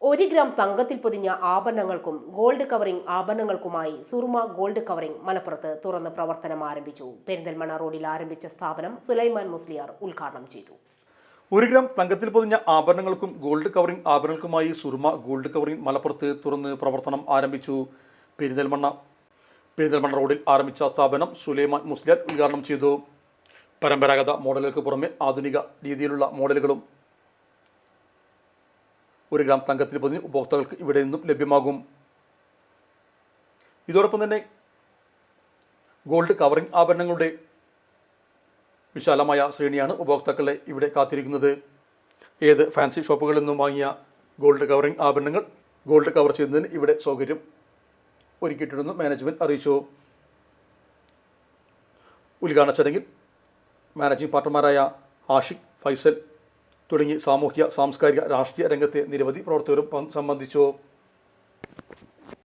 1 gram തങ്കത്തിൽ പൊതിഞ്ഞ ആഭരണങ്ങൾക്കും gold covering ആഭരണങ്ങൾക്കുമായി സുറുമ gold covering മലപ്പുറത്ത് തുറന്ന് പ്രവർത്തനം ആരംഭിച്ചു. പെരിന്തൽമണ്ണ റോഡിൽ ആരംഭിച്ച സ്ഥാപനം സുലൈമാൻ മുസ്ലിയാർ ഉദ്ഘാടനം ചെയ്തു. 1 ഗ്രാം തങ്കത്തിൽ പൊതിഞ്ഞ ആഭരണങ്ങൾക്കും ഗോൾഡ് കവറിംഗ് ആഭരണങ്ങൾക്കുമായി സുറുമ ഗോൾഡ് കവറിംഗ് മലപ്പുറത്ത് തുറന്ന് പ്രവർത്തനം ആരംഭിച്ചു. പെരിന്തൽമണ്ണ റോഡിൽ ആരംഭിച്ച സ്ഥാപനം സുലൈമാൻ മുസ്ലിയാർ ഉദ്ഘാടനം ചെയ്തു. പരമ്പരാഗത മോഡലുകൾക്ക് പുറമെ ആധുനിക രീതിയിലുള്ള മോഡലുകളും 1 ഗ്രാം തങ്കത്തിൽ പൊതിഞ്ഞ് ഉപഭോക്താക്കൾക്ക് ഇവിടെ നിന്നും ലഭ്യമാകും. ഇതോടൊപ്പം തന്നെ ഗോൾഡ് കവറിംഗ് ആഭരണങ്ങളുടെ വിശാലമായ ശ്രേണിയാണ് ഉപഭോക്താക്കളെ ഇവിടെ കാത്തിരിക്കുന്നത്. ഏത് ഫാൻസി ഷോപ്പുകളിൽ നിന്നും വാങ്ങിയ ഗോൾഡ് കവറിംഗ് ആഭരണങ്ങൾ ഗോൾഡ് കവർ ചെയ്യുന്നതിന് ഇവിടെ സൗകര്യം ഒരുക്കിയിട്ടുണ്ടെന്ന് മാനേജ്മെൻറ്റ് അറിയിച്ചു. ഉദ്ഘാടന ചടങ്ങിൽ മാനേജിംഗ് പാർട്ണർമാരായ ആഷിഖ്, ഫൈസൽ തുടങ്ങി സാമൂഹ്യ, സാംസ്കാരിക, രാഷ്ട്രീയ രംഗത്തെ നിരവധി പ്രവർത്തകരും സംബന്ധിച്ചു.